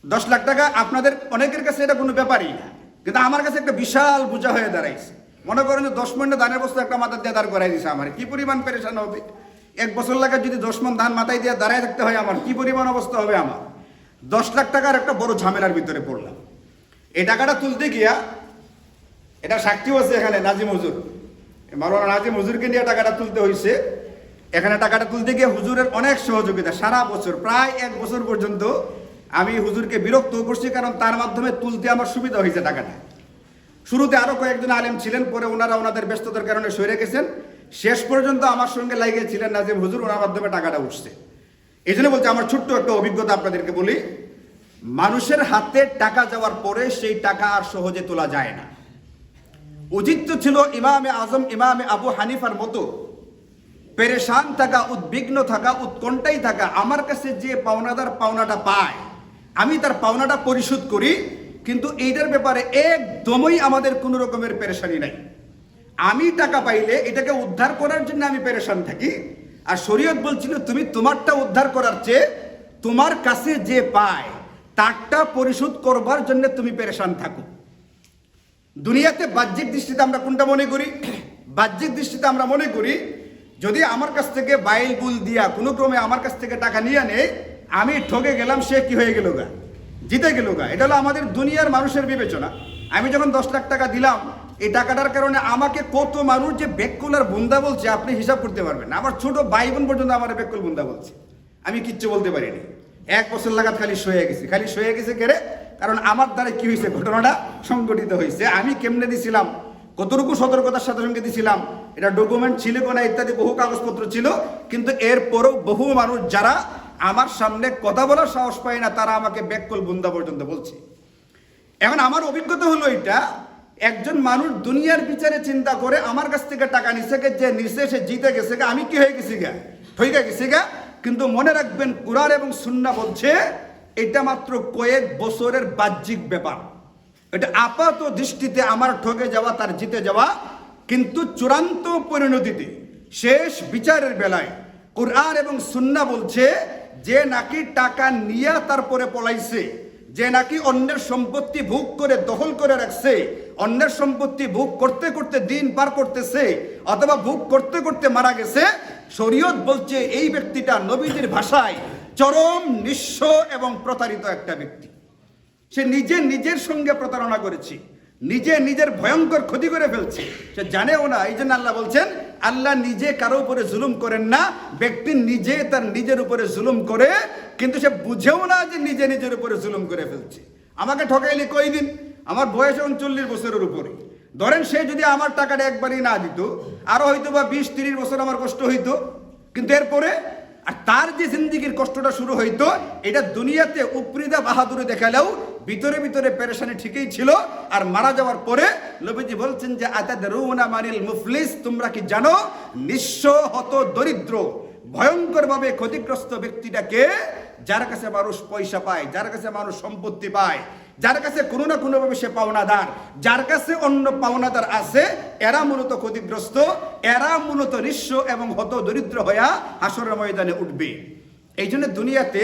S1: 10 লাখ টাকা আপনাদের অনেকের কাছে এটা কোনো ব্যাপারই না, কিন্তু আমার কাছে একটা বিশাল বোঝা হয়ে দাঁড়াইছে। মনে করেন যে 10 মণ ধানের বস্তা একটা মাথার দিয়ে দাঁড় করাই দিছে, আমার কি পরিমাণ পেরেশান হবে। 1 বছর লাগে যদি 10 মণ ধান মাথায় দিয়ে দাঁড়ায় থাকতে হয়, আমার কি পরিমাণ অবস্থা হবে। আমার 10 লাখ টাকার একটা বড় ঝামেলার ভিতরে পড়লাম। এই টাকাটা তুলতে গিয়া, এটা সাক্ষীও আছে এখানে, নাজিম হুজুর, মাওলানা নাজিম হুজুরকে নিয়ে টাকাটা তুলতে হয়েছে। এখানে টাকাটা তুলতে গিয়ে হুজুরের অনেক সহযোগিতা, সারা বছর প্রায় 1 বছর পর্যন্ত আমি হুজুরকে বিরক্ত করছি, কারণ তার মাধ্যমে তুলতে আমার সুবিধা হয়েছে টাকাটা। শুরুতে আরো কয়েকজন আলেম ছিলেন, পরে ওনারা ওনাদের ব্যস্ততার কারণে সরে গেছেন, শেষ পর্যন্ত আমার সঙ্গে লাগিয়েছিলেন নাজিম হুজুর, ওনার মাধ্যমে টাকাটা উঠছে। এই জন্য বলছি, আমার ছোট্ট একটা অভিজ্ঞতা আপনাদেরকে বলি। মানুষের হাতে টাকা যাওয়ার পরে সেই টাকা আর সহজে তোলা যায় না। উচিত ছিল ইমামে আজম ইমামে আবু হানিফার মতো পেরেশান থাকা, উদ্বিগ্ন থাকা, উৎকণ্ঠায় থাকা, আমার কাছে যে পাওনাদার পাওনাটা পায় আমি তার পাওনাটা পরিশোধ করি, কিন্তু এইটার ব্যাপারে একদমই আমাদের কোনো রকমের পেরেশানি নাই। আমি টাকা পাইলে এটাকে উদ্ধার করার জন্য আমি পেরেশান থাকি, আর শরীয়ত বলছিল তুমি তোমারটা উদ্ধার করার চেয়ে তোমার কাছে যে পায় তারটা পরিশোধ করবার জন্য তুমি পেরেশান থাকো। দুনিয়াতে বাহ্যিক দৃষ্টিতে আমরা কোনটা মনে করি? বাহ্যিক দৃষ্টিতে আমরা মনে করি যদি আমার কাছ থেকে বাইল বুল দিয়া কোনো ক্রমে আমার কাছ থেকে টাকা নিয়ে নেয়, আমি ঠকে গেলাম, সে কি হয়ে গেল গা, জিতে গেল গা। এটা হলো আমাদের দুনিয়ার মানুষের বিবেচনা। আমি যখন 10 লাখ টাকা দিলাম, এই টাকাটার কারণে আমাকে কত মানুষ যে বেকুল আর বুন্দা বলছে আপনি হিসাব করতে পারবেন না। আমার ছোট ভাই বোন পর্যন্ত আমার বেকুল বুন্দা বলছে, আমি কিচ্ছু বলতে পারিনি। 1 বছর লাগাত খালি সয়ে গেছে কেড়ে, কারণ আমার দ্বারা কি হয়েছে, ঘটনাটা সংঘটিত হয়েছে। আমি কেমনে দিছিলাম, কতটুকু সতর্কতার সাথে সঙ্গে দিছিলাম, এটা ডকুমেন্ট ছিল কোনা ইত্যাদি বহু কাগজপত্র ছিল, কিন্তু এরপরও বহু মানুষ যারা আমার সামনে কথা বলার সাহস পায় না তারা আমাকে ব্যাককল বুন্দা পর্যন্ত বলছে। এখন আমার অভিজ্ঞতা হলো এটা, একজন মানুষ দুনিয়ার বিচারে চিন্তা করে আমার কাছ থেকে টাকা নিছে, যে নিচে সে জিতে গেছে গা, আমি কি হয়ে গেছি গা, ঠইকা গেছি গা। কিন্তু মনে রাখবেন কুরআন এবং সুন্নাহ বলছে এটা মাত্র কয়েক বছরের বাহ্যিক ব্যাপার। এটা আপাত দৃষ্টিতে আমার ঠকে যাওয়া, তার জিতে যাওয়া, কিন্তু চূড়ান্ত পরিণতিতে শেষ বিচারের বেলায় কুরআন এবং সুন্নাহ বলছে যে নাকি টাকা নিয়ে তারপরে পলাইছে, যে নাকি অন্যের সম্পত্তি ভোগ করে দখল করে রাখছে, অন্যের সম্পত্তি ভোগ করতে করতে দিন পার করতেছে অথবা ভোগ করতে করতে মারা গেছে, শরীয়ত বলছে এই ব্যক্তিটা নবীজির ভাষায় চরম নিঃস্ব এবং প্রতারিত একটা ব্যক্তি। সে নিজে নিজের সঙ্গে প্রতারণা করেছে, নিজে নিজের ভয়ঙ্কর ক্ষতি করে ফেলছে, সে জানেও না। এই জন্য আল্লাহ বলছেন আল্লাহ নিজে কারো উপরে জুলুম করেন না, ব্যক্তি নিজে তার নিজের উপরে জুলুম করে, কিন্তু সে বুঝেও না যে নিজে নিজের উপরে জুলুম করে ফেলছে। আমাকে ঠকাইলে কয়দিন, আমার বয়স এখন 40 বছরের উপরে, ধরেন সে যদি আমার টাকাটা একবারই না দিত, আরো হয়তো বা 20-30 বছর আমার কষ্ট হইতো, কিন্তু এরপরে আর তার যে জিন্দিগির কষ্টটা শুরু হইতো, এটা দুনিয়াতে উপরিদা বাহাদুরি দেখালেও ভিতরে ভিতরে পেরেশানি ঠিকই ছিল। আর মারা যাওয়ার পরে নবীজি বলছেন যে আতাদরুনা মানিল মুফলিস, তোমরা কি জানো নিঃস্ব হত দরিদ্র ভয়ঙ্করভাবে ক্ষতিগ্রস্ত ব্যক্তিটাকে? যার কাছে মানুষ পয়সা পায়, যার কাছে মানুষ সম্পত্তি পায়, যার কাছে কোনো না কোনোভাবে সে পাওনাদার, যার কাছে অন্য পাওনাদার আছে, এরা মূলত ক্ষতিগ্রস্ত, এরা মূলত নিঃস্ব এবং হত দরিদ্র হইয়া হাসরের ময়দানে উঠবে। এই জন্য দুনিয়াতে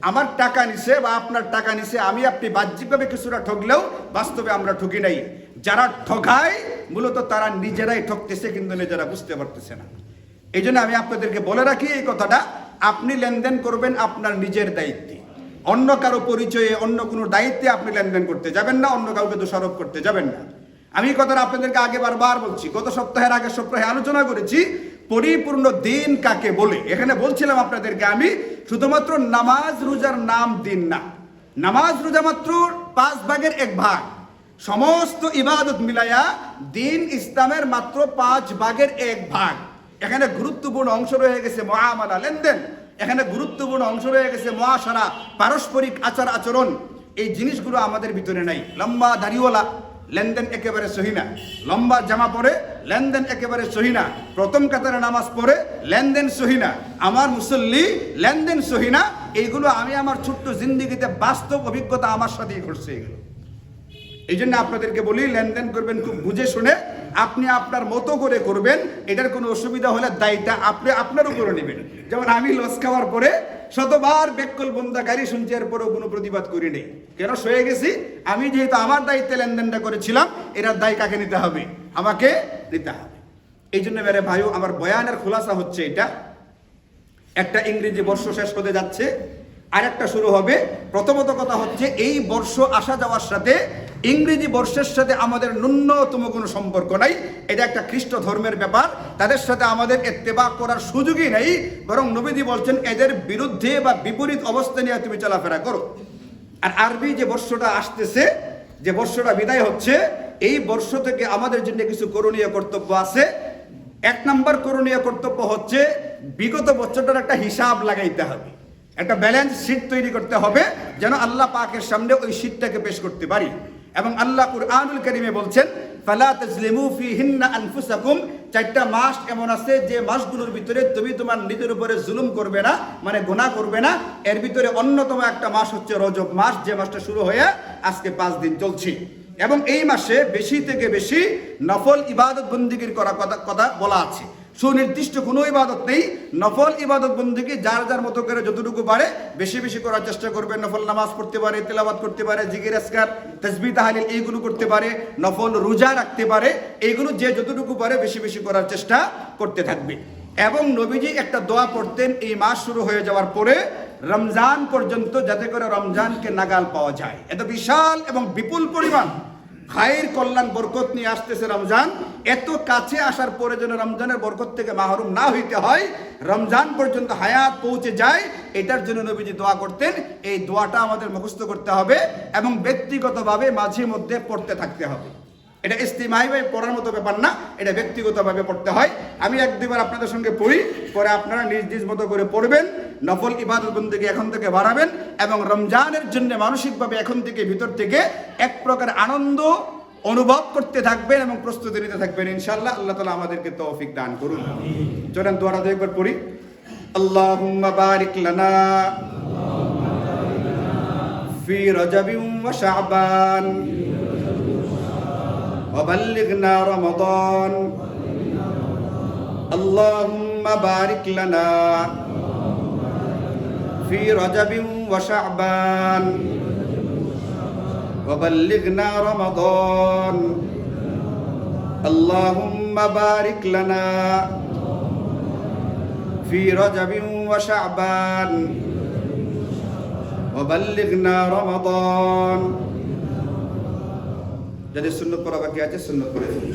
S1: আমার টাকা নিছে বা আপনার টাকা নিছে, আমি আপনি বাহ্যিকভাবে কিছুটা ঠকলেও বাস্তবে আমরা ঠকি নাই। যারা ঠকায় মূলত তারা নিজেরাই ঠকতেছে, কিন্তু নিজেরা বুঝতে পারতেছে না। এই জন্য আমি আপনাদেরকে বলে রাখি এই কথাটা, আপনি লেনদেন করবেন আপনার নিজের দায়িত্বে, অন্য কারো পরিচয়ে অন্য কোনো দায়িত্বে আপনি লেনদেন করতে যাবেন না, অন্য কাউকে দোষারোপ করতে যাবেন না। আমি এই কথাটা আপনাদেরকে আগে বারবার বলছি, গত সপ্তাহের আগের সপ্তাহে আলোচনা করেছি পরিপূর্ণ দিন কাকে বলে। এখানে বলছিলাম আপনাদেরকে আমি শুধুমাত্র নামাজ রোজার নাম দিন না, নামাজ রোজা মাত্র 5 ভাগের 1 ভাগ, সমস্ত ইবাদত মিলাইয়া দিন ইসলামের মাত্র 5 ভাগের 1 ভাগ। এখানে গুরুত্বপূর্ণ অংশ রয়ে গেছে মুআমালা, লেনদেন, এখানে গুরুত্বপূর্ণ অংশ রয়ে গেছে মুআশারা, পারস্পরিক আচার আচরণ। এই জিনিসগুলো আমাদের ভিতরে নাই। লম্বা দাড়িওয়ালা লেনদেন একেবারে সহি না, লম্বা জামা পরে লেনদেন একেবারে সহি না, প্রথম কাতারে নামাজ পড়ে লেনদেন সহি না, আমার মুসল্লি লেনদেন সহি না। এইগুলো আমি আমার ছোট্ট জিন্দিগিতে বাস্তব অভিজ্ঞতা আমার সাথেই ঘটছে এগুলো। এই জন্য আপনাদেরকে বলি লেনদেন করবেন খুব বুঝে শুনে, আপনি আপনার মতো করে করবেন। এটার কোনো অসুবিধা হলে দায়টা আপনি আপনার উপরে নেবেন। যেমন আমি লস খাওয়ার পরে শতবার বেকল বন্দা গাড়ি শুনছি, এরপরেও কোনো প্রতিবাদ করি নেই, কেন সয়ে গেছি। আমি যেহেতু আমার দায়িত্বে লেনদেনটা করেছিলাম, এটার দায় কাকে নিতে হবে? আমাকে নিতে হবে। এই জন্য মেরে ভাইও, আমার বয়ানের খোলাসা হচ্ছে এটা, একটা ইংরেজি বর্ষ শেষ হতে যাচ্ছে, আর একটা শুরু হবে। প্রথমত কথা হচ্ছে এই বর্ষ আসা যাওয়ার সাথে ইংরেজি বর্ষের সাথে আমাদের ন্যূনতম কোনো সম্পর্ক নাই। এটা একটা খ্রিস্ট ধর্মের ব্যাপার, তাদের সাথে আমাদের ইত্তেবা করার সুযোগই নেই। বরং নবীজি বলছেন এদের বিরুদ্ধে বা বিপরীত অবস্থা নিয়ে তুমি চলাফেরা করো। আর আরবি যে বর্ষটা আসতেছে, যে বর্ষটা বিদায় হচ্ছে, এই বর্ষ থেকে আমাদের জন্য কিছু করণীয় কর্তব্য আছে। 1 নম্বর করণীয় কর্তব্য হচ্ছে বিগত বছরটার একটা হিসাব লাগাইতে হবে, একটা ব্যালেন্স শিট তৈরি করতে হবে, যেন আল্লাহ পাকের সামনে ওই শিটটাকে পেশ করতে পারি। এবং আল্লাহ কুরআনুল কারীমে বলছেন ফালা তাজলিমু ফিহিন্না আনফুসাকুম, 4টা মাস এমন আছে যে মাসগুলোর ভিতরে তুমি তোমার নিজের উপরে জুলুম করবে না, মানে গুনাহ করবে না। এর ভিতরে অন্যতম একটা মাস হচ্ছে রজব মাস, যে মাসটা শুরু হয়ে আজকে 5 দিন চলছে। এবং এই মাসে বেশি থেকে বেশি নফল ইবাদত বন্দিগির কথা বলা আছে। সুনির্দিষ্ট কোনো ইবাদত নেই, নফল ইবাদত বন্দেগী যার যার মতো করে যতটুকু পারে বেশি বেশি করার চেষ্টা করবে। নফল নামাজ পড়তে পারে, তেলাওয়াত করতে পারে, জিকির আজকার, তাসবিহ তাহলিল এইগুলো করতে পারে, নফল রোজা রাখতে পারে, এইগুলো যে যতটুকু পারে বেশি বেশি করার চেষ্টা করতে থাকবে। এবং নবীজি একটা দোয়া পড়তেন এই মাস শুরু হয়ে যাওয়ার পরে রমজান পর্যন্ত, যাতে করে রমজানকে নাগাল পাওয়া যায়। এত বিশাল এবং বিপুল পরিমাণ খায়ের কল্যাণ বরকত নিয়ে আসতেছে রমজান, এত কাছে আসার পরে যেন রমজানের বরকত থেকে মাহরুম না হইতে হয়, রমজান পর্যন্ত হায়াত পৌঁছে যায়, এটার জন্য নবীজি দোয়া করতেন। এই দোয়াটা আমাদের মুখস্থ করতে হবে এবং ব্যক্তিগতভাবে মাঝে মধ্যে পড়তে থাকতে হবে। এটা ইস্তিমাইভাবে পড়ার মতো ব্যাপার না, এটা ব্যক্তিগতভাবে পড়তে হয়। আমি এক দুবার আপনাদের সঙ্গে পড়ি, পরে আপনারা নিজ নিজ মতো করে পড়বেন। নফল ইবাদত বন্দেগী এখন থেকে বাড়াবেন এবং রমজানের জন্য মানসিকভাবে এখন থেকে ভিতর থেকে এক প্রকার আনন্দ অনুভব করতে থাকবেন এবং প্রস্তুতি নিতে থাকবেন ইনশাআল্লাহ। আল্লাহ তাআলা আমাদেরকে তৌফিক দান করুন। চলেন দোয়াটা একবার পড়ি। আল্লাহুম্মা বারিক লানা ফি রাজাবিন ওয়া শাবান ওয়া বাল্লিগনা রমাদান। আল্লাহুম্মা বারিক লানা ফি রাজাবিন ওয়া শাবান ওয়া বাল্লিগনা রমাদান। আল্লাহুম্মা বারিক লানা ফি রাজাবিন ওয়া শাবান ওয়া বাল্লিগনা রমাদান। যদি সুন্নত পড়া বাকি আছে সুন্নত পড়ে ফেলি।